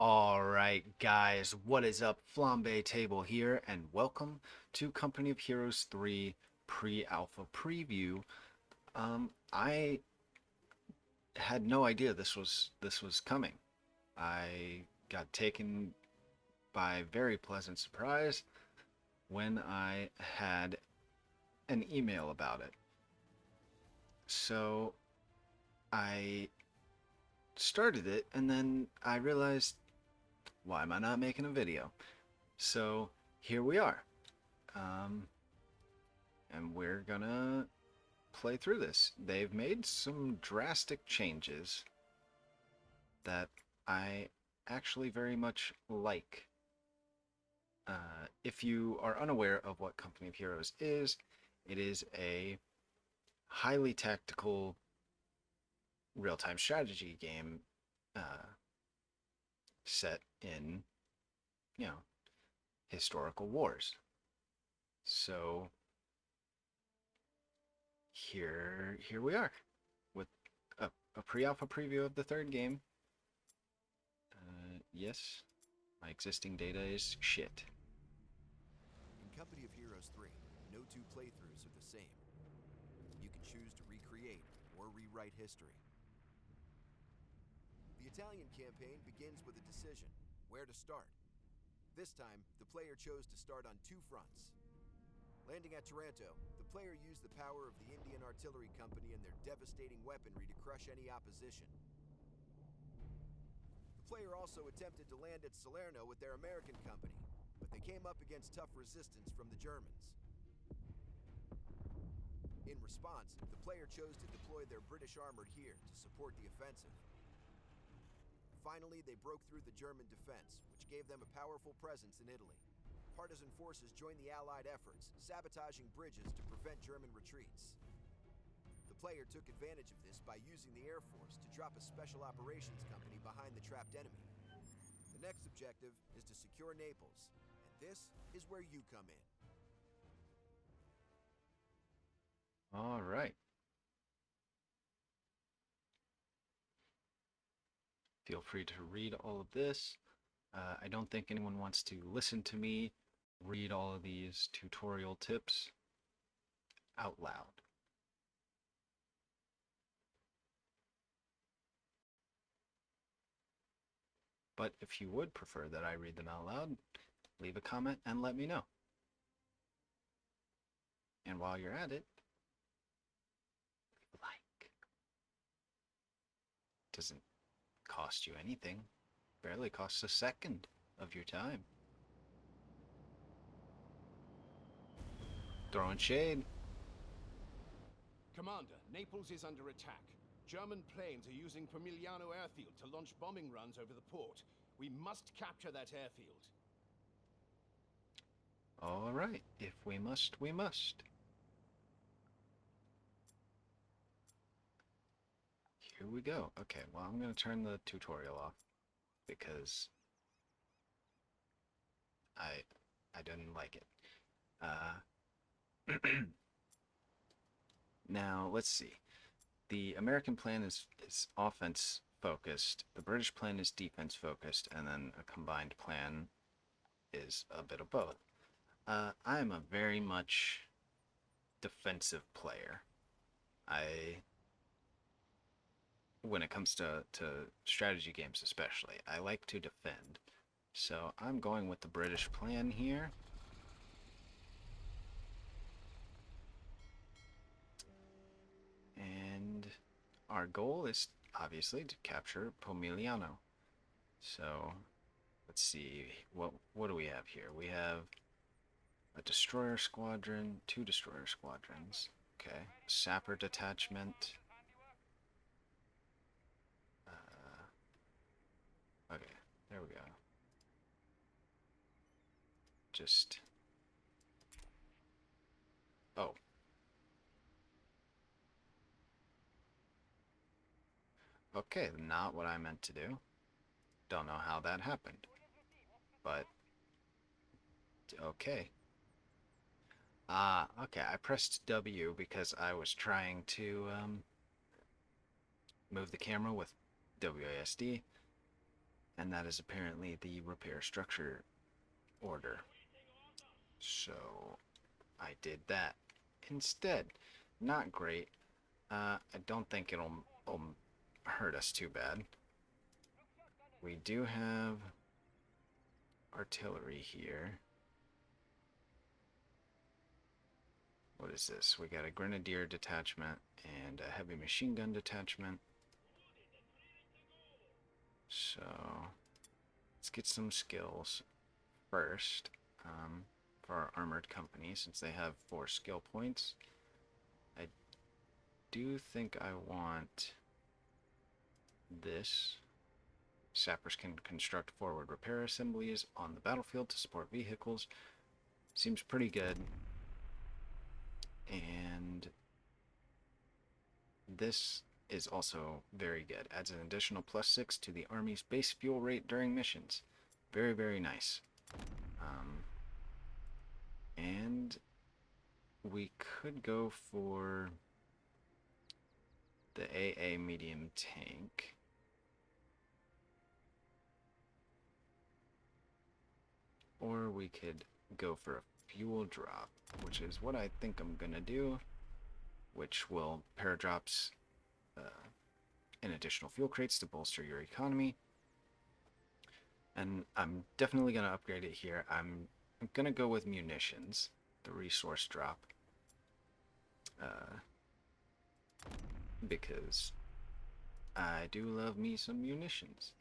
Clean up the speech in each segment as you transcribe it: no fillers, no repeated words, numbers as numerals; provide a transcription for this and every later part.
Alright guys, what is up? FlambeTable here, and welcome to Company of Heroes 3 pre-alpha preview. I had no idea this was coming. I got taken by very pleasant surprise when I had an email about it. So I started it, and then I realized, why am I not making a video? So here we are. Um, and we're gonna play through this. They've made some drastic changes that I actually very much like. If you are unaware of what Company of Heroes is, it is a highly tactical real-time strategy game uh, set in, you know, historical wars. So here we are with a pre-alpha preview of the third game. Yes, my existing data is shit. In Company of Heroes 3, no two playthroughs are the same. You can choose to recreate or rewrite history. The Italian campaign begins with a decision: where to start. This time, the player chose to start on two fronts. Landing at Taranto, the player used the power of the Indian Artillery Company and their devastating weaponry to crush any opposition. The player also attempted to land at Salerno with their American company, but they came up against tough resistance from the Germans. In response, the player chose to deploy their British armor here to support the offensive. Finally, they broke through the German defense, which gave them a powerful presence in Italy. Partisan forces joined the Allied efforts, sabotaging bridges to prevent German retreats. The player took advantage of this by using the Air Force to drop a special operations company behind the trapped enemy. The next objective is to secure Naples, and this is where you come in. All right. Feel free to read all of this. I don't think anyone wants to listen to me read all of these tutorial tips out loud. But if you would prefer that I read them out loud, leave a comment and let me know. And while you're at it, like. Doesn't cost you anything. Barely costs a second of your time. Throwing shade. Commander, Naples is under attack. German planes are using Pomigliano Airfield to launch bombing runs over the port. We must capture that airfield. All right, if we must, we must. Here we go. Okay, well, I'm going to turn the tutorial off because I didn't like it. Now, let's see. The American plan is offense focused, the British plan is defense focused, and then a combined plan is a bit of both. I am a very much defensive player. When it comes to strategy games especially, I like to defend. So I'm going with the British plan here. And our goal is obviously to capture Pomigliano. So let's see, what do we have here? We have a destroyer squadron, two destroyer squadrons. Okay, sapper detachment. Okay, there we go. Just... Oh. Okay, not what I meant to do. Don't know how that happened. But... Okay. Okay, I pressed W because I was trying to, move the camera with WASD. and that is apparently the repair structure order. So I did that instead. Not great. I don't think it'll hurt us too bad. We do have artillery here. What is this? We got a grenadier detachment and a heavy machine gun detachment. So let's get some skills first for our armored company, since they have 4 skill points. I do think I want this. Sappers can construct forward repair assemblies on the battlefield to support vehicles. Seems pretty good. And this is also very good. Adds an additional +6 to the Army's base fuel rate during missions. Very, very nice. And we could go for the AA medium tank. Or we could go for a fuel drop, which is what I think I'm gonna do, which will paradrops in additional fuel crates to bolster your economy. And I'm definitely gonna upgrade it here. I'm gonna go with munitions, the resource drop, because I do love me some munitions.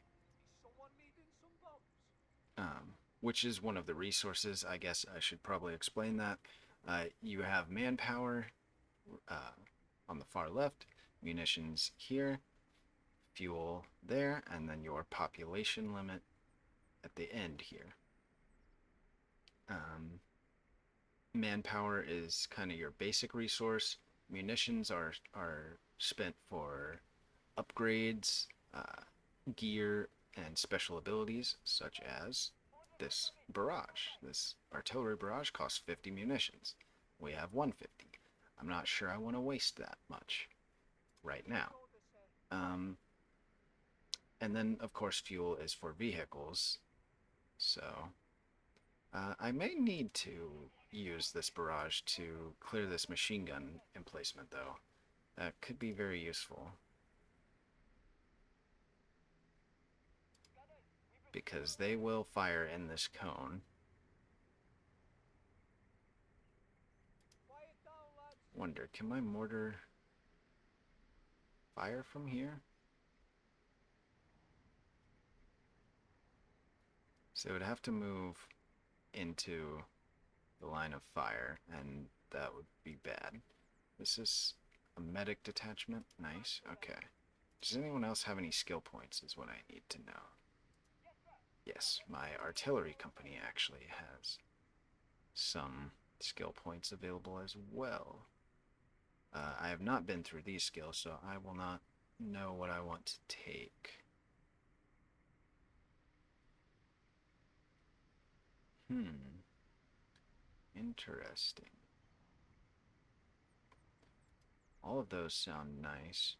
Which is one of the resources. I guess I should probably explain that. You have manpower on the far left, munitions here, fuel there, and then your population limit at the end here. Manpower is kind of your basic resource. Munitions are spent for upgrades, gear, and special abilities, such as this barrage. This artillery barrage costs 50 munitions. We have 150. I'm not sure I want to waste that much right now. And then, of course, fuel is for vehicles. So I may need to use this barrage to clear this machine gun emplacement, though. That could be very useful. Because they will fire in this cone. Wonder, can my mortar fire from here? So it would have to move into the line of fire, and that would be bad. This is a medic detachment. Nice. Okay. Does anyone else have any skill points is what I need to know. Yes, my artillery company actually has some skill points available as well. I have not been through these skills, so I will not know what I want to take. Interesting. All of those sound nice.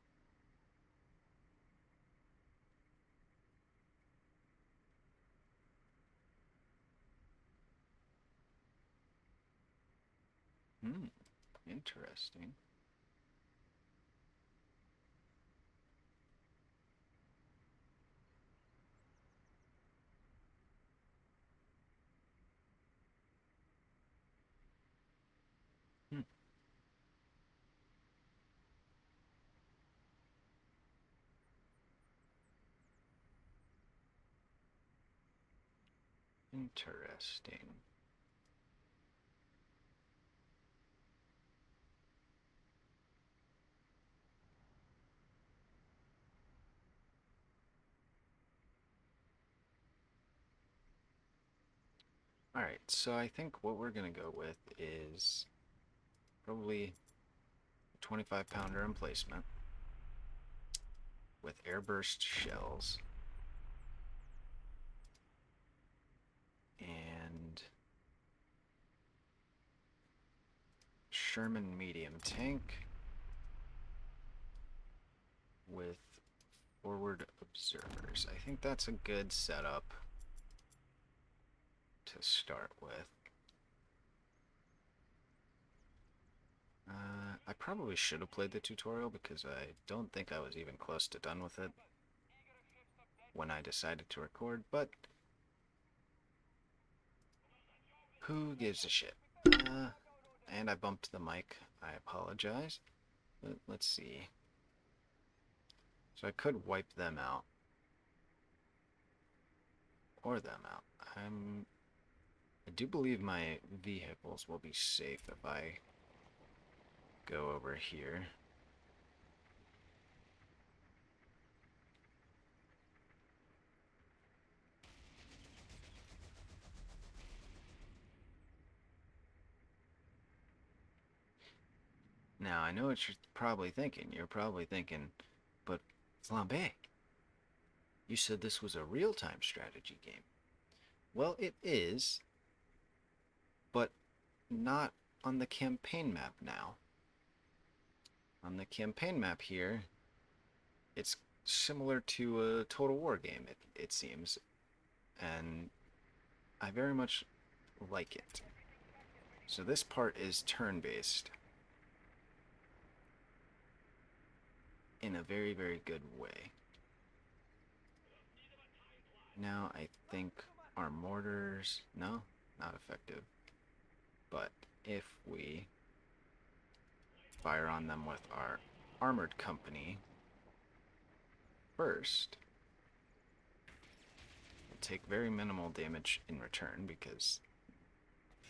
Interesting. Interesting. Alright, so I think what we're going to go with is probably a 25-pounder emplacement with airburst shells and Sherman medium tank with forward observers. I think that's a good setup to start with. I probably should have played the tutorial because I don't think I was even close to done with it when I decided to record, but who gives a shit? And I bumped the mic. I apologize. But let's see. So I could wipe them out. Or them out. I do believe my vehicles will be safe if I go over here. Now, I know what you're probably thinking. You're probably thinking, but Flambe, you said this was a real-time strategy game. Well, it is, but not on the campaign map now. On the campaign map here, it's similar to a Total War game, it seems, and I very much like it. So this part is turn-based in a very, very good way. Now I think our mortars, no, not effective. But if we fire on them with our armored company first, we'll take very minimal damage in return because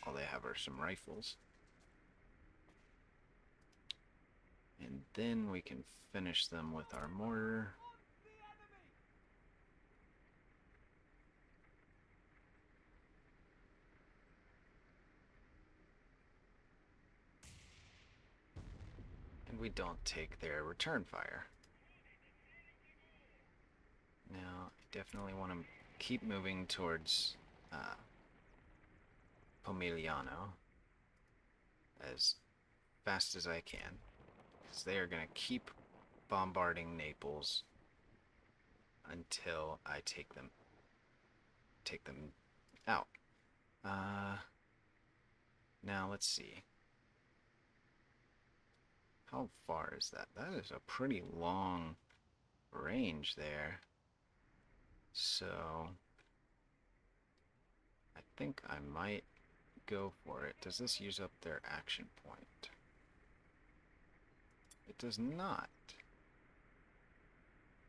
all they have are some rifles. And then we can finish them with our mortar. And we don't take their return fire. Now, I definitely want to keep moving towards Pomigliano as fast as I can, because they are going to keep bombarding Naples until I take them out. Now let's see. How far is that? That is a pretty long range there. So I think I might go for it. Does this use up their action point? It does not.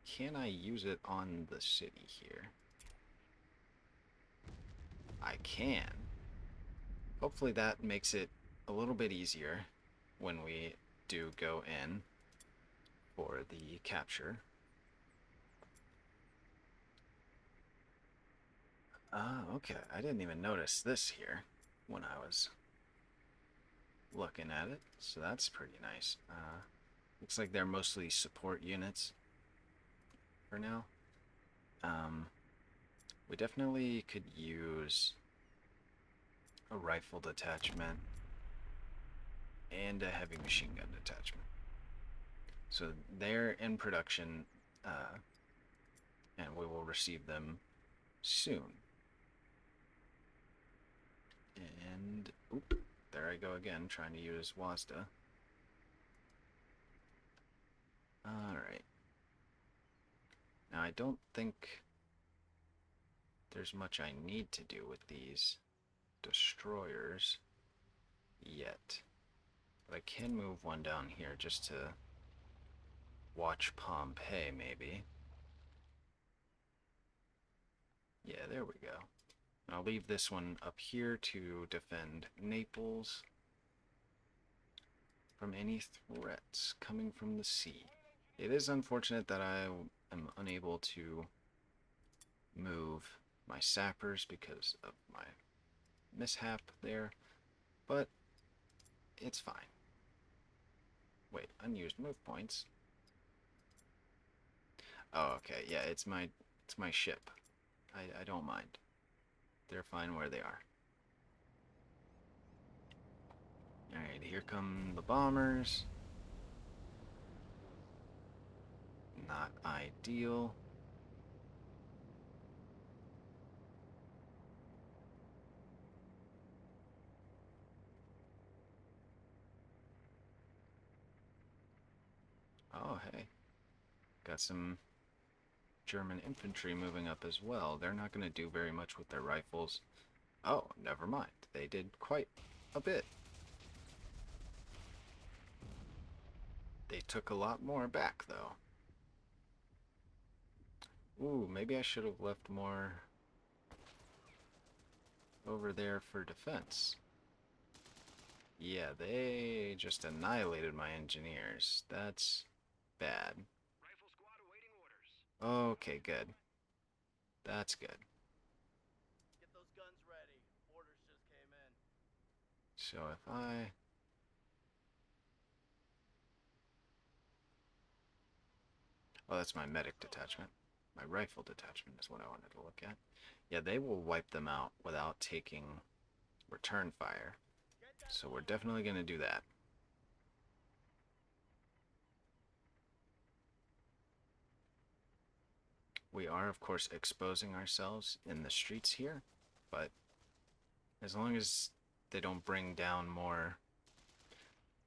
Can I use it on the city here? I can. Hopefully that makes it a little bit easier when we do go in for the capture. Okay. I didn't even notice this here when I was looking at it, so that's pretty nice. Looks like they're mostly support units for now. We definitely could use a rifle detachment and a heavy machine gun detachment. So they're in production, and we will receive them soon. And oop, there I go again, trying to use WASDA. Alright. Now I don't think there's much I need to do with these destroyers yet. But I can move one down here just to watch Pompeii, maybe. Yeah, there we go. I'll leave this one up here to defend Naples from any threats coming from the sea. It is unfortunate that I am unable to move my sappers because of my mishap there, but it's fine. Wait, unused move points. Oh, okay, yeah, it's my ship. I don't mind. They're fine where they are. Alright, here come the bombers. Not ideal. Oh, hey. Got some German infantry moving up as well. They're not going to do very much with their rifles. Oh, never mind. They did quite a bit. They took a lot more back, though. Ooh, maybe I should have left more over there for defense. Yeah, they just annihilated my engineers. That's bad. Rifle squad awaiting orders. Okay, good. That's good. Get those guns ready. Orders just came in. So if I... Oh, that's my medic detachment. My rifle detachment is what I wanted to look at. Yeah, they will wipe them out without taking return fire. So we're definitely going to do that. We are, of course, exposing ourselves in the streets here, but as long as they don't bring down more...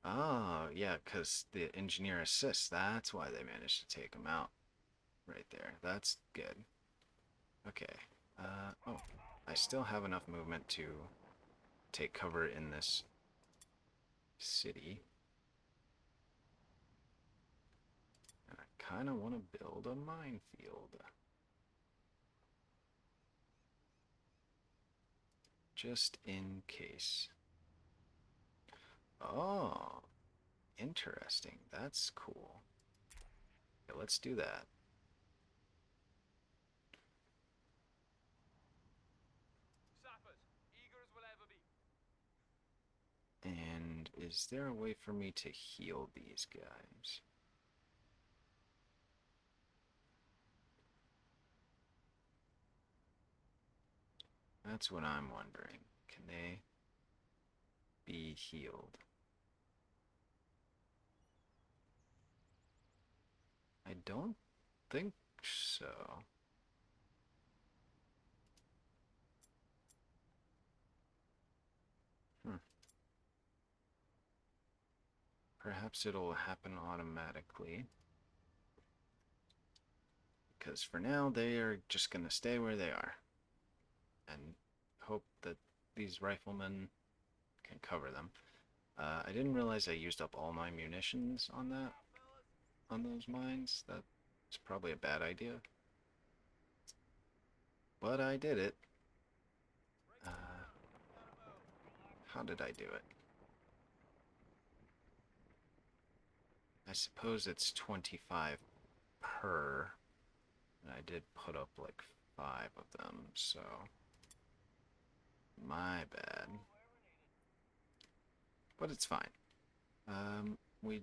Oh, yeah, because the engineer assists, that's why they managed to take them out. Right there, that's good. Okay, oh, I still have enough movement to take cover in this city. And I kind of want to build a minefield. Just in case. Oh, interesting. That's cool. Okay, let's do that. Sappers, eager as will ever be. And is there a way for me to heal these guys? That's what I'm wondering. Can they be healed? I don't think so. Perhaps it'll happen automatically. Because for now, they are just going to stay where they are. And hope that these riflemen can cover them. I didn't realize I used up all my munitions on that, on those mines. That's probably a bad idea. But I did it. How did I do it? I suppose it's 25 per. And I did put up like 5 of them, so my bad. But it's fine. We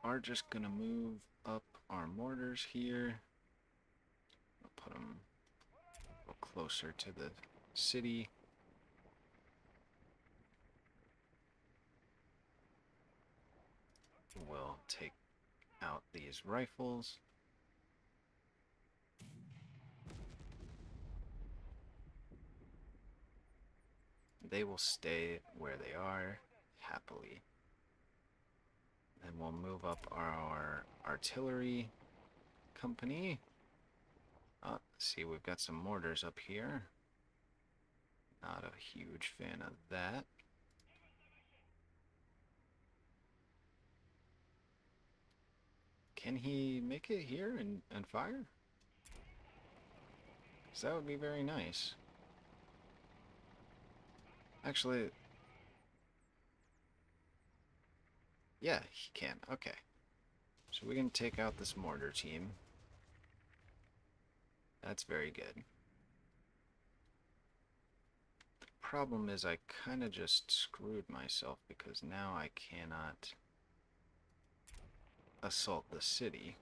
are just gonna move up our mortars here. I'll put them a little closer to the city. We'll take out these rifles. They will stay where they are happily. Then we'll move up our artillery company. See, we've got some mortars up here. Not a huge fan of that. Can he make it here and fire? Because that would be very nice. Actually, yeah, he can. Okay. So we can take out this mortar team. That's very good. The problem is I kind of just screwed myself because now I cannot assault the city.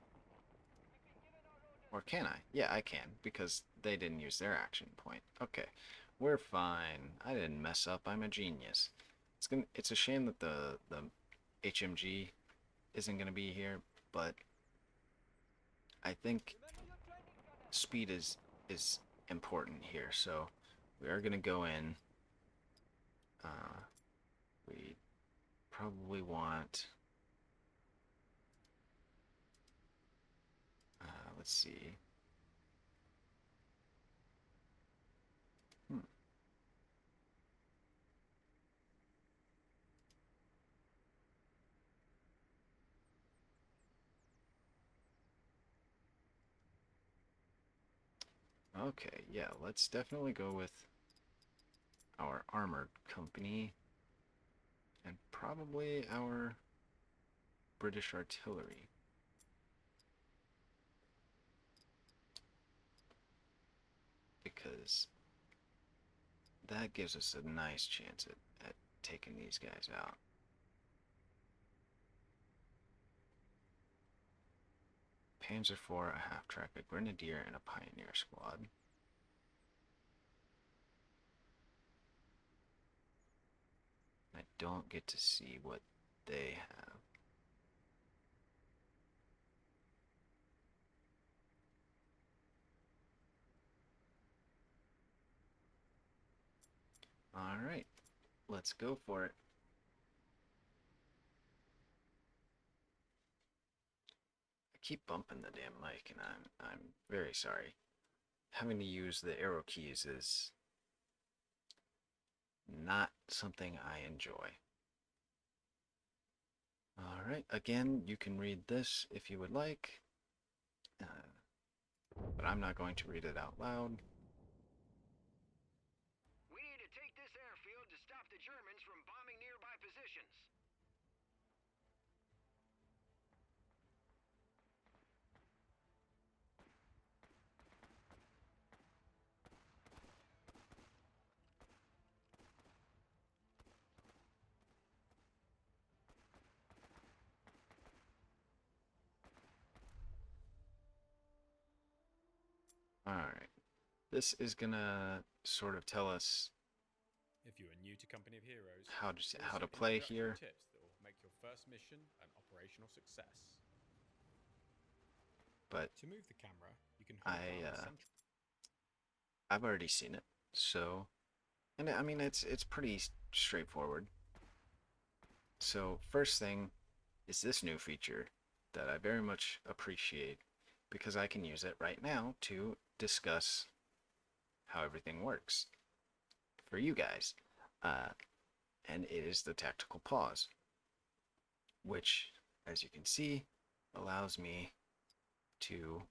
Or can I? Yeah, I can, because they didn't use their action point. Okay, we're fine. I didn't mess up. I'm a genius. It's a shame that the HMG isn't gonna be here, but I think speed is important here, so we are gonna go in. We probably want. Let's see. Hmm. Okay, yeah, let's definitely go with our armored company and probably our British artillery. Because that gives us a nice chance at taking these guys out. Panzer IV, a half-track, a grenadier, and a pioneer squad. I don't get to see what they have. Alright, let's go for it. I keep bumping the damn mic and I'm very sorry. Having to use the arrow keys is not something I enjoy. Alright, again, you can read this if you would like, but I'm not going to read it out loud. We need to take this airfield to stop the Germans from bombing nearby positions. Alright, this is gonna sort of tell us If you are new to Company of Heroes, how to play here. Tips that will make your first mission an operational success. But to move the camera, you can hold down the central. I've already seen it, so, and I mean it's pretty straightforward. So first thing is this new feature that I very much appreciate because I can use it right now to discuss how everything works for you guys. And it is the tactical pause, which, as you can see, allows me to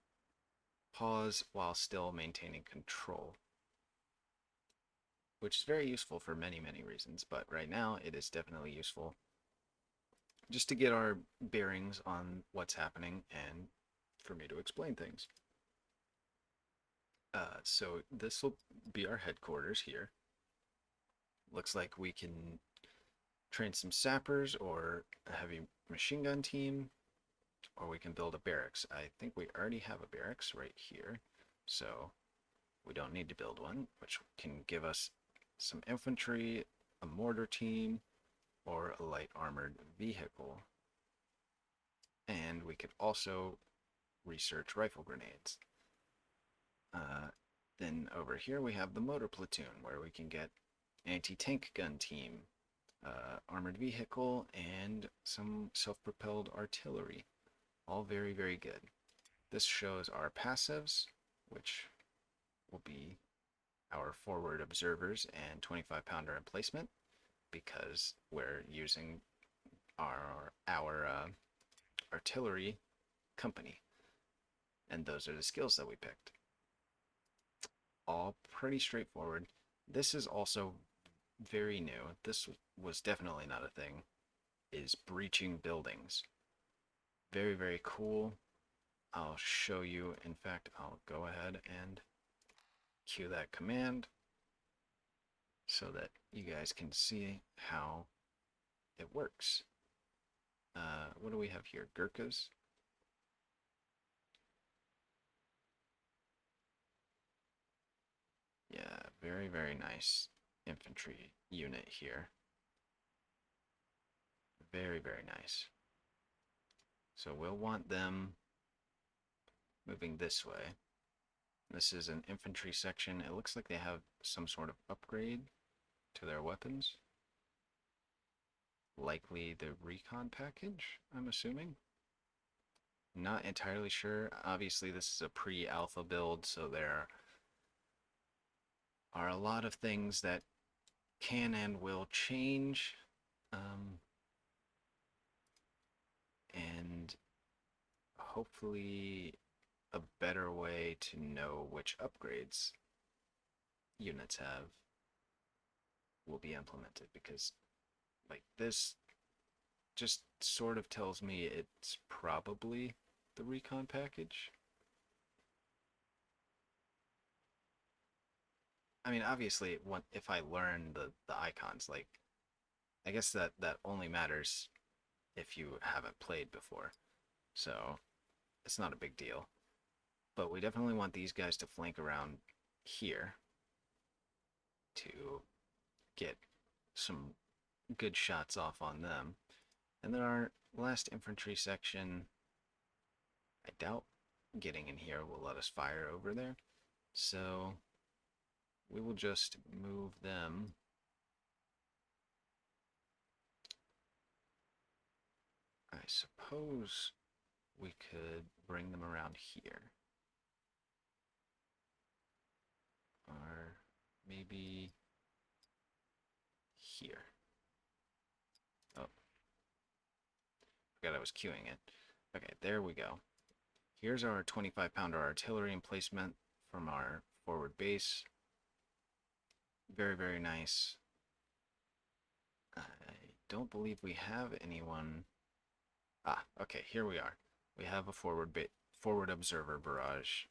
pause while still maintaining control, which is very useful for many, many reasons, but right now it is definitely useful just to get our bearings on what's happening and for me to explain things. So this will be our headquarters here. Looks like we can train some sappers or a heavy machine gun team, or we can build a barracks. I think we already have a barracks right here, so we don't need to build one, which can give us some infantry, a mortar team, or a light armored vehicle. And we could also research rifle grenades. Then over here we have the motor platoon, where we can get anti-tank gun team, armored vehicle, and some self-propelled artillery. All very, very good. This shows our passives, which will be our forward observers and 25-pounder emplacement, because we're using our artillery company, and those are the skills that we picked. All pretty straightforward. This is also very new. This was definitely not a thing. Is breaching buildings. Very, very cool. I'll show you. In fact, I'll go ahead and cue that command so that you guys can see how it works. What do we have here? Gurkhas. Yeah, very, very nice infantry unit here. Very, very nice. So we'll want them moving this way. This is an infantry section. It looks like they have some sort of upgrade to their weapons. Likely the recon package, I'm assuming. Not entirely sure. Obviously, this is a pre-alpha build, so there are a lot of things that can and will change. And hopefully a better way to know which upgrades units have will be implemented, because like this just sort of tells me it's probably the recon package. I mean, obviously, if I learn the icons, like, I guess that only matters if you haven't played before, so it's not a big deal. But we definitely want these guys to flank around here to get some good shots off on them. And then our last infantry section, I doubt getting in here will let us fire over there, so we will just move them I suppose we could bring them around here. Or maybe here. Oh. Forgot I was queuing it. Okay, there we go. Here's our 25-pounder artillery emplacement from our forward base. Very, very nice. I don't believe we have anyone. Ah, okay, here we are. We have a forward observer barrage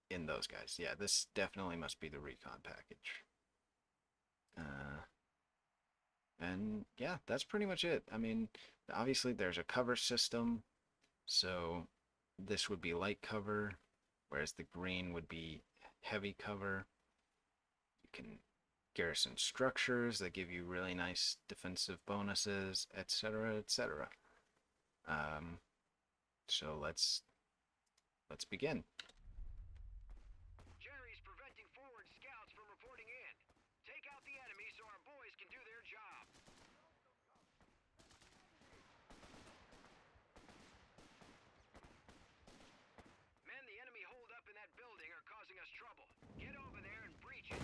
in those guys. Yeah, this definitely must be the recon package. And yeah, that's pretty much it. I mean, obviously there's a cover system, so this would be light cover, whereas the green would be heavy cover. You can garrison structures that give you really nice defensive bonuses, etc., etc. So let's begin. Jerry's preventing forward scouts from reporting in. Take out the enemy so our boys can do their job. Men, the enemy hold up in that building are causing us trouble. Get over there and breach it.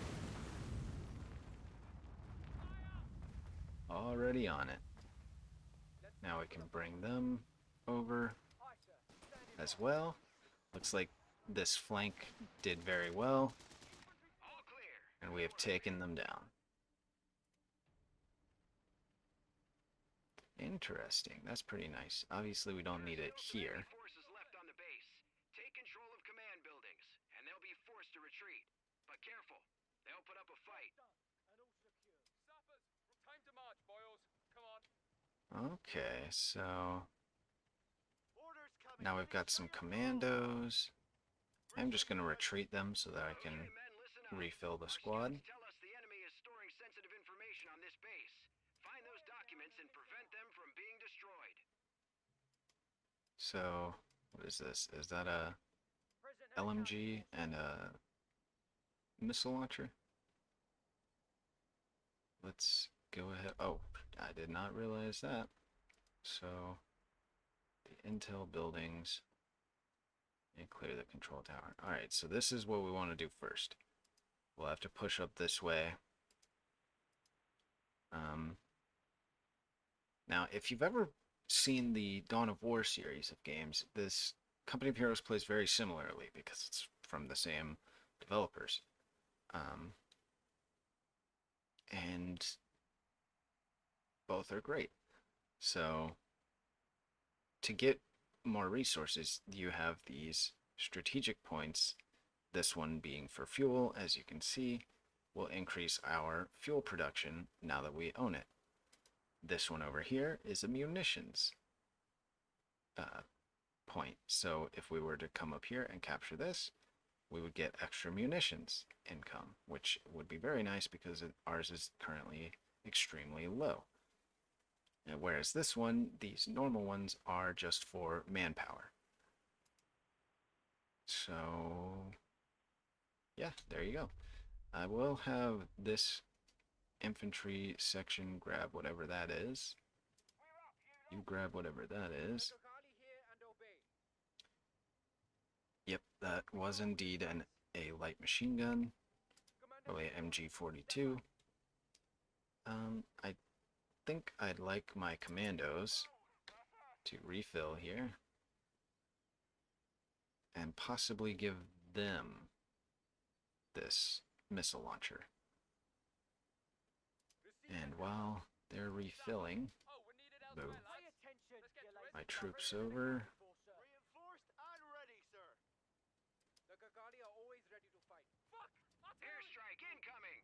Already on it. Now we can bring them over as well. Looks like this flank did very well, All clear. and we have taken them down. Interesting. That's pretty nice. Obviously, we don't need it here. Forces left on the base. Take control of command buildings, and they'll be forced to retreat. But careful, they'll put up a fight. Sappers, time to march, boys. Come on. Okay, so now we've got some commandos. I'm just going to retreat them so that I can Okay, men, listen up. refill the Our squad. scouts tell us the enemy is storing sensitive information on this base. Find those documents and prevent them from being destroyed. So, what is this? Is that a LMG and a missile launcher? Let's go ahead. Oh, I did not realize that. So, the intel buildings and clear the control tower. Alright, so this is what we want to do first. We'll have to push up this way. Now, if you've ever seen the Dawn of War series of games, this Company of Heroes plays very similarly because it's from the same developers. And both are great. So, to get more resources, you have these strategic points. This one being for fuel, as you can see, will increase our fuel production now that we own it. This one over here is a munitions point. So if we were to come up here and capture this, we would get extra munitions income, which would be very nice because ours is currently extremely low. And whereas this one, these normal ones are just for manpower. So, yeah, there you go. I will have this infantry section grab whatever that is. You grab whatever that is. Yep, that was indeed a light machine gun. Probably MG42. I think I'd like my commandos to refill here and possibly give them this missile launcher. And while they're refilling, move my troops over. Reinforced and ready, sir. The Gagari are always ready to fight. Fuck! Airstrike incoming!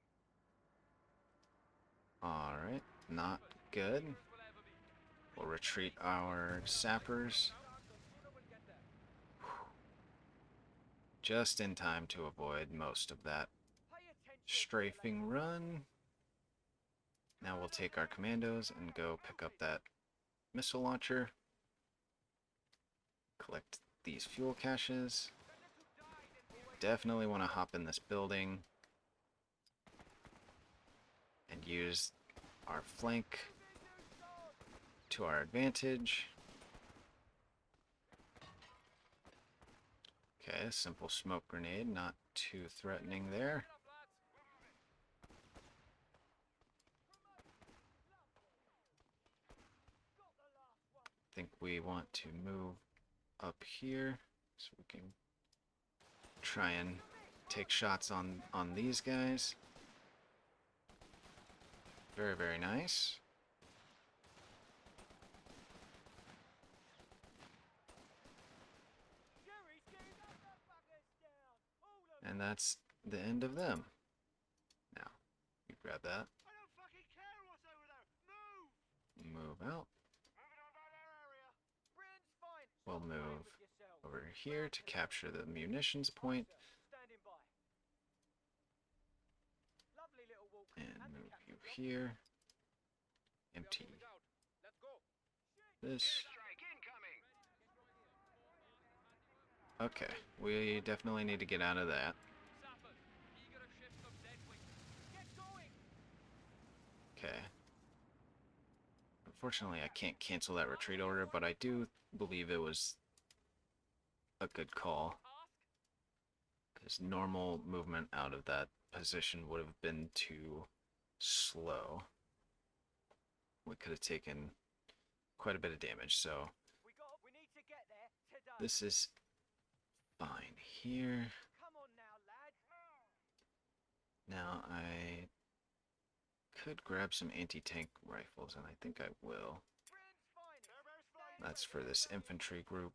Alright, not good. We'll retreat our sappers. Just in time to avoid most of that strafing run. Now we'll take our commandos and go pick up that missile launcher. Collect these fuel caches. Definitely want to hop in this building and use our flank to our advantage. Okay, a simple smoke grenade, not too threatening there. I think we want to move up here so we can try and take shots on these guys. Very, very nice. And that's the end of them. Now, you grab that. I don't fucking care what's over there. Move. Move out. Moving on that area. Brand's fine. We'll Stop playing move with yourself. over here to capture the munitions point. Standing by. Lovely little walk. And move the you captain here. We are Empty moving out. Let's go. this. Airstrike incoming! Okay, we definitely need to get out of that. Sappers, eager to shift some dead weight. Get going. Okay. Unfortunately, I can't cancel that retreat order, but I do believe it was a good call. Because normal movement out of that position would have been too slow. We could have taken quite a bit of damage, so We need to get there today. this is fine here. Come on now, lad. Now I could grab some anti-tank rifles, and I think I will. Brand's fine. That's for this infantry group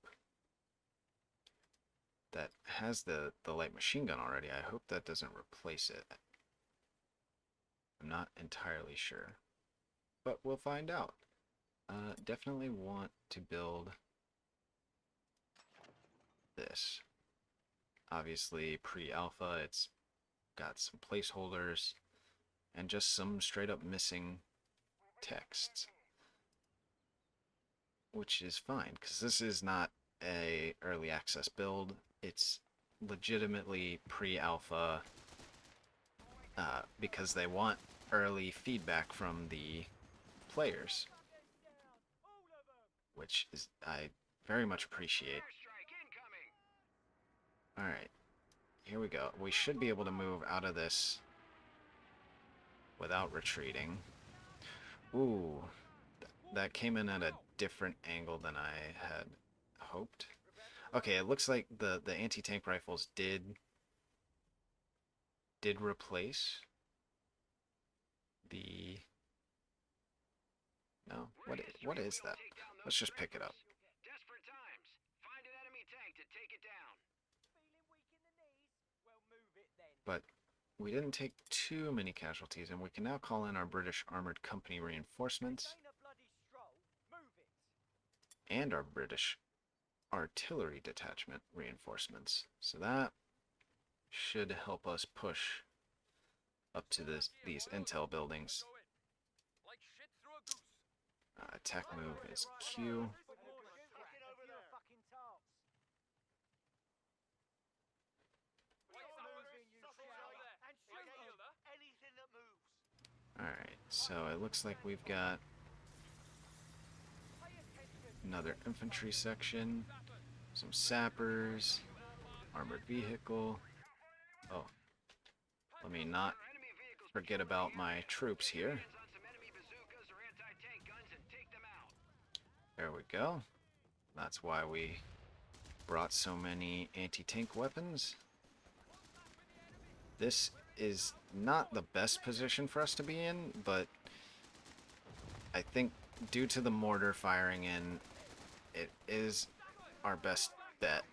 that has the light machine gun already. I hope that doesn't replace it. I'm not entirely sure, but we'll find out. Definitely want to build this. Obviously, pre-alpha, it's got some placeholders and just some straight up missing texts, which is fine because this is not a early access build. It's legitimately pre-alpha because they want early feedback from the players, which is I very much appreciate. Airstrike incoming! Alright, here we go. We should be able to move out of this without retreating. Ooh, that came in at a different angle than I had hoped. Okay, it looks like the anti-tank rifles did replace the... No, what is that? Let's just pick it up. Desperate times. Find an enemy tank to take it down. Feeling weak in the knees? Well, move it then. But we didn't take too many casualties, and we can now call in our British Armored Company reinforcements Ain't a bloody stroll. Move it. and our British Artillery Detachment reinforcements. So that should help us push up to these intel buildings. Like shit through a goose. Attack move is Q. Fucking over there. Fucking tarts. So it looks like we've got another infantry section, some sappers, armored vehicle. Oh, let me not forget about my troops here. There we go. That's why we brought so many anti-tank weapons. This is not the best position for us to be in, but I think due to the mortar firing in, it is our best bet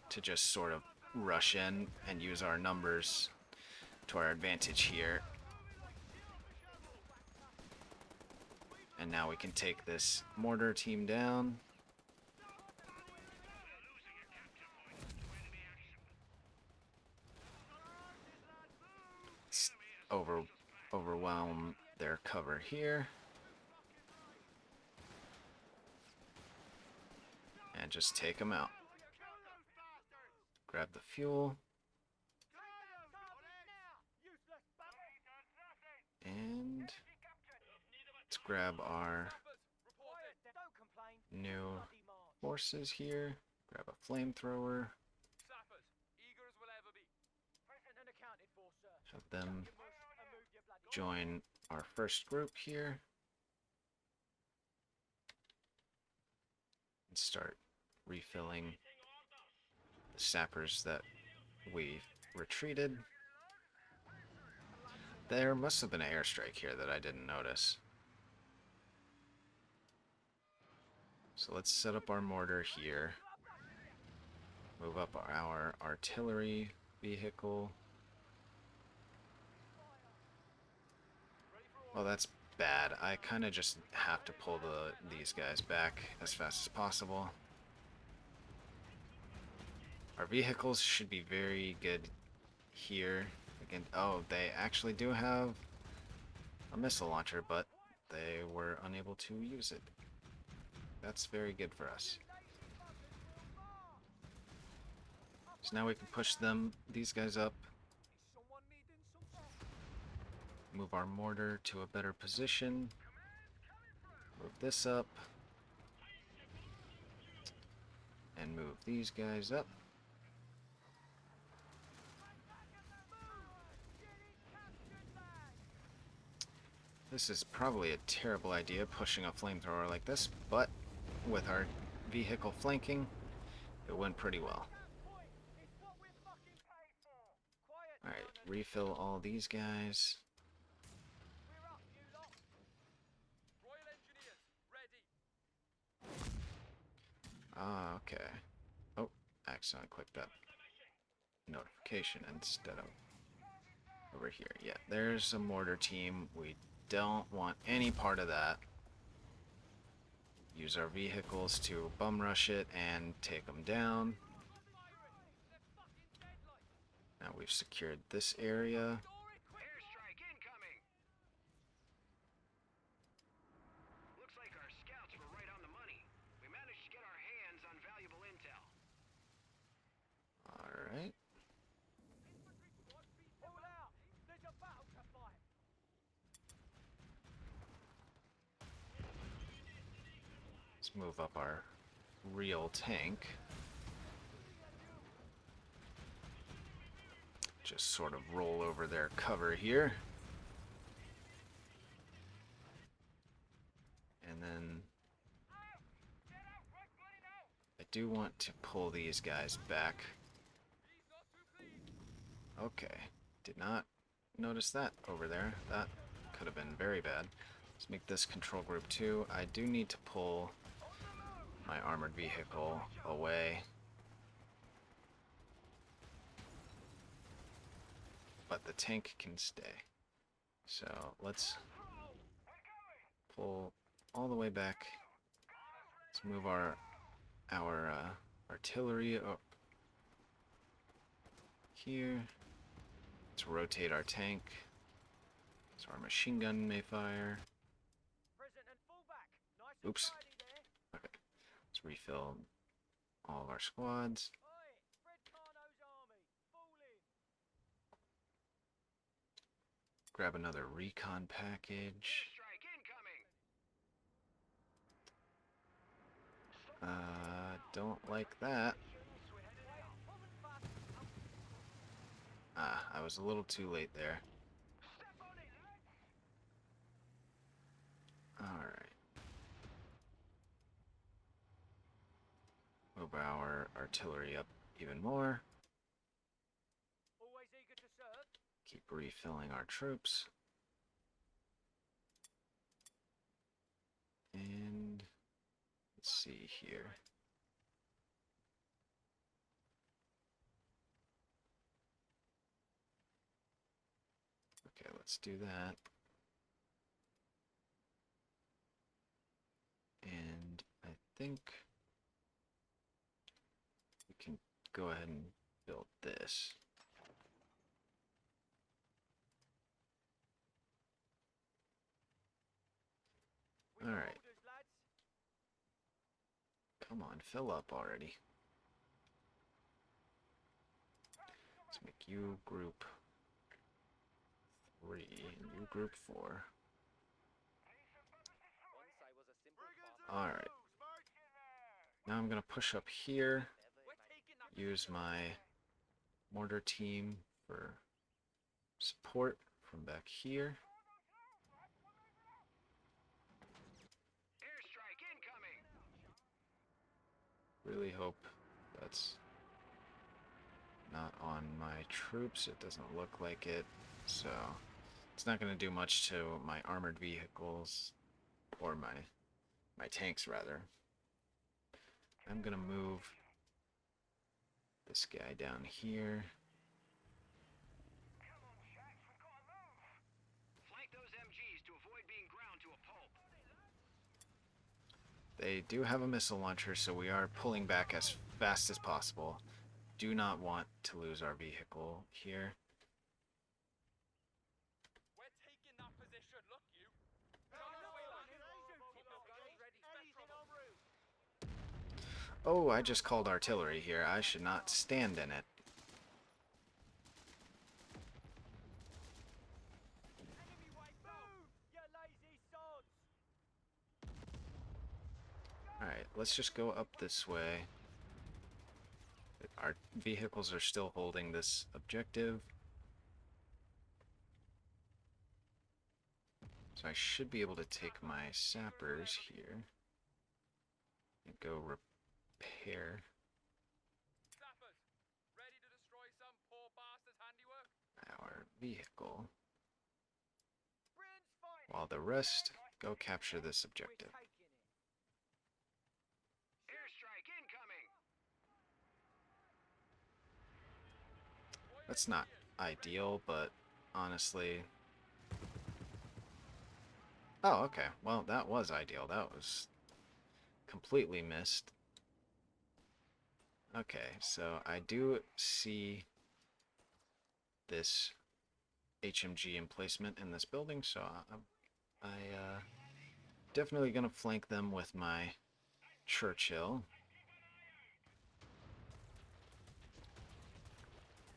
to just sort of rush in and use our numbers to our advantage here. And now we can take this mortar team down. Overwhelm their cover here. And just take them out. Grab the fuel. And let's grab our new horses here. Grab a flamethrower. Have them join our first group here. And start refilling the sappers that we retreated. There must have been an airstrike here that I didn't notice. So let's set up our mortar here. Move up our artillery vehicle. Well, that's bad. I kind of just have to pull these guys back as fast as possible. Our vehicles should be very good here. Again, oh, they actually do have a missile launcher, but they were unable to use it. That's very good for us. So now we can push these guys up. Move our mortar to a better position. Move this up. And move these guys up. This is probably a terrible idea, pushing a flamethrower like this, but with our vehicle flanking, it went pretty well. Alright, refill all these guys. Ah, okay. Oh, accidentally clicked that notification instead of over here. Yeah, there's a mortar team. We don't want any part of that. Use our vehicles to bum rush it and take them down. Now we've secured this area. Airstrike incoming! Looks like our scouts were right on the money. We managed to get our hands on valuable intel. Alright. Let's move up our real tank. Just sort of roll over their cover here. And then I do want to pull these guys back. Okay, did not notice that over there. That could have been very bad. Let's make this control group 2. I do need to pull my armored vehicle away. But the tank can stay. So let's pull all the way back. Let's move our artillery up here. Let's rotate our tank so our machine gun may fire. Oops. Okay. Let's refill all of our squads. grab another recon package. Airstrike incoming. Don't like that. Ah, I was a little too late there. Alright. Move our artillery up even more. Always eager to serve. Keep refilling our troops. And let's see here. Okay, let's do that. And I think we can go ahead and build this. We got Alright. orders, lads. Come on, fill up already. Let's make you group 3 and you group 4. Once I was a simple Alright. Now I'm gonna push up here, We're taking that use my mortar team for support from back here. Airstrike incoming. Really hope that's not on my troops. It doesn't look like it, so it's not going to do much to my armored vehicles, or my tanks rather. I'm going to move this guy down here. Flank those MGs to avoid being ground to a pulp. They do have a missile launcher, so we are pulling back as fast as possible. Do not want to lose our vehicle here. We're taking that position. Look, you. Keep your guns ready for trouble. Oh, I just called artillery here. I should not stand in it. Enemy wiped out. You lazy sods. Alright, let's just go up this way. Our vehicles are still holding this objective. So I should be able to take my sappers here and go repair Sappers, ready to destroy some poor bastard's handiwork? our vehicle, Britain's fighting. while the rest go capture this objective. We're taking it. Airstrike incoming. That's not ideal, but honestly... Oh, okay. Well, that was ideal. That was completely missed. Okay, so I do see this HMG emplacement in this building, so I definitely gonna flank them with my Churchill,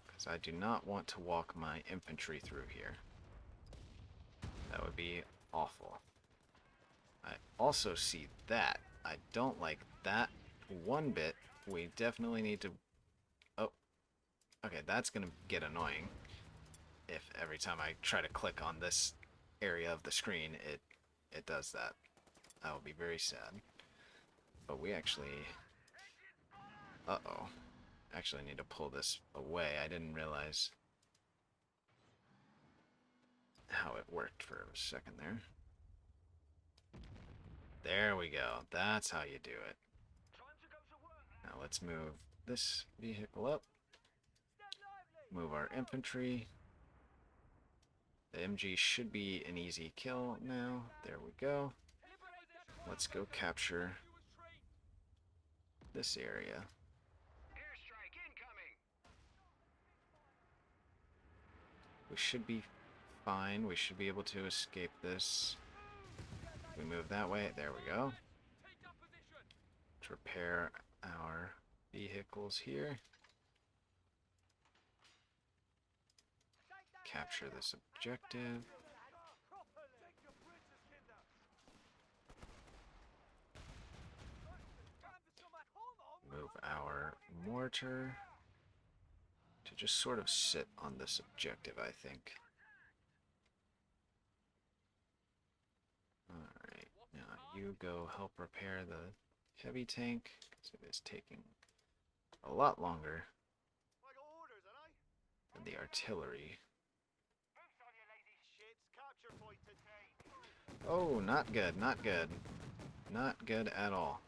because I do not want to walk my infantry through here. That would be awful. I also see that. I don't like that one bit. We definitely need to... Oh, okay, that's gonna get annoying if every time I try to click on this area of the screen it does that. That will be very sad. But we actually... Uh-oh. Actually need to pull this away. I didn't realize how it worked for a second there. There we go. That's how you do it. Now let's move this vehicle up. Move our infantry. The MG should be an easy kill now. There we go. Let's go capture this area. Airstrike incoming. We should be fine. We should be able to escape this. We move that way. There we go. Take that position. Let's repair our vehicles here. capture this objective. Move our mortar to just sort of sit on this objective, I think. Alright, now you go help repair the heavy tank, because it is taking a lot longer than the artillery. Oh, not good, not good. Not good at all.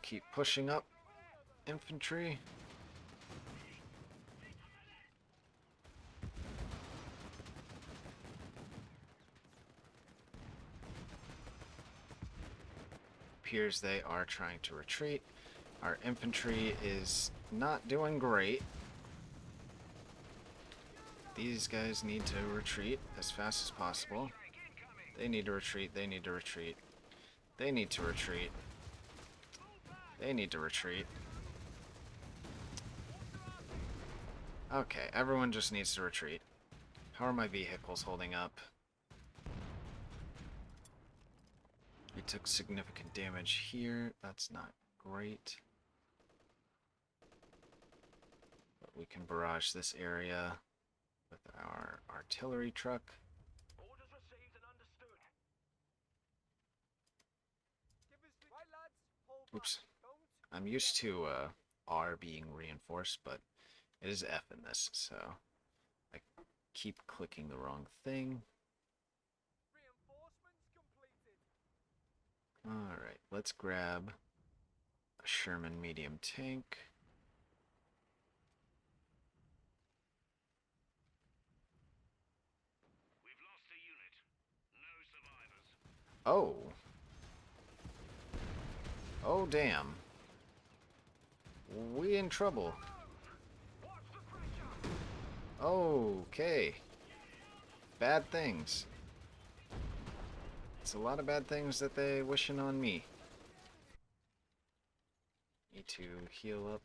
Keep pushing up, infantry. Appears they are trying to retreat. Our infantry is not doing great. These guys need to retreat as fast as possible. They need to retreat, they need to retreat. They need to retreat. They need to retreat. Okay, everyone just needs to retreat. How are my vehicles holding up? We took significant damage here. That's not great. But we can barrage this area with our artillery truck. Orders received and understood. Oops. I'm used to R being reinforced, but it is F in this, so I keep clicking the wrong thing. Alright, let's grab a Sherman medium tank. We've lost a unit. No survivors. Oh. Oh, damn. We in trouble. Okay. Bad things. It's a lot of bad things that they wishing on me. Need to heal up.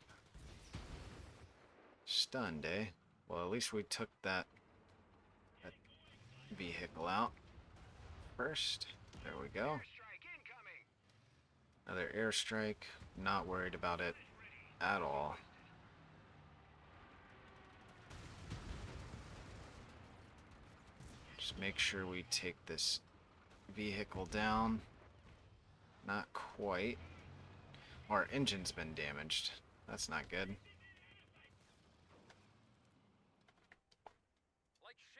Stunned, eh? Well, at least we took that vehicle out first. There we go. Another airstrike. Not worried about it at all. Just make sure we take this vehicle down. Not quite. Our engine's been damaged. That's not good.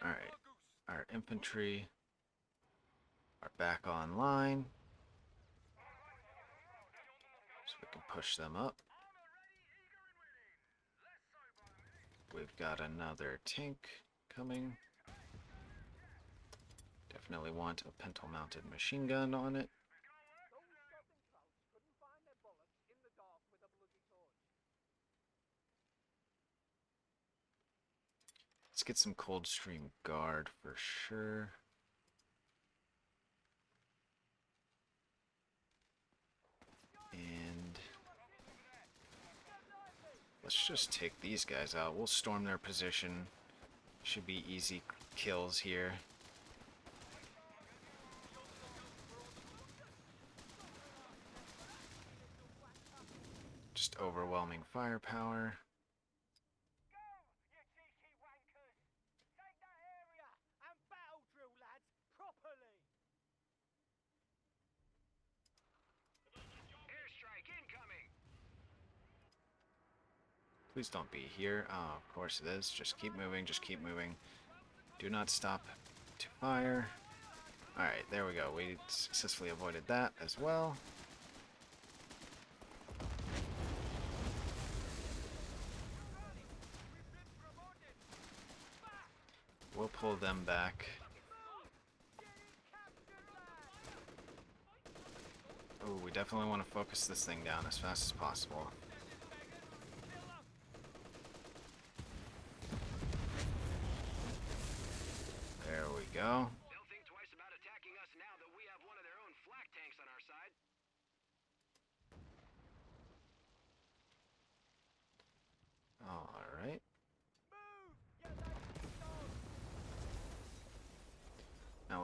Alright. Our infantry are back online. So we can push them up. We've got another tank coming. Definitely want a pintle-mounted machine gun on it. Let's get some Coldstream Guard for sure. And let's just take these guys out. We'll storm their position. Should be easy kills here. Just overwhelming firepower. Please don't be here. Oh, of course it is. Just keep moving, just keep moving. Do not stop to fire. Alright, there we go. We successfully avoided that as well. We'll pull them back. Oh, we definitely want to focus this thing down as fast as possible. There we go. They'll think twice about attacking us now that we have one of their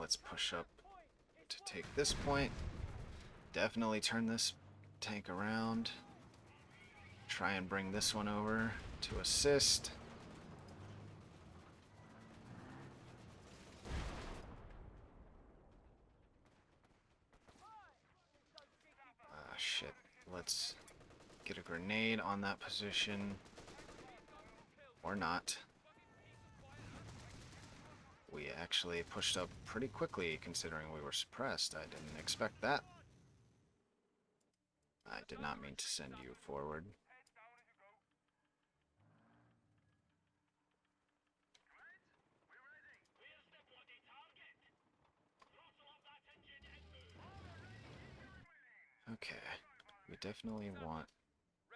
let's push up to take this point. Definitely turn this tank around. Try and bring this one over to assist. Ah, shit. Let's get a grenade on that position. Or not. We actually pushed up pretty quickly considering we were suppressed. I didn't expect that. I did not mean to send you forward. Okay, we definitely want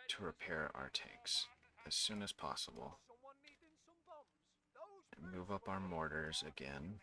to repair our tanks as soon as possible. Someone needing some bombs? Those And move up our mortars again.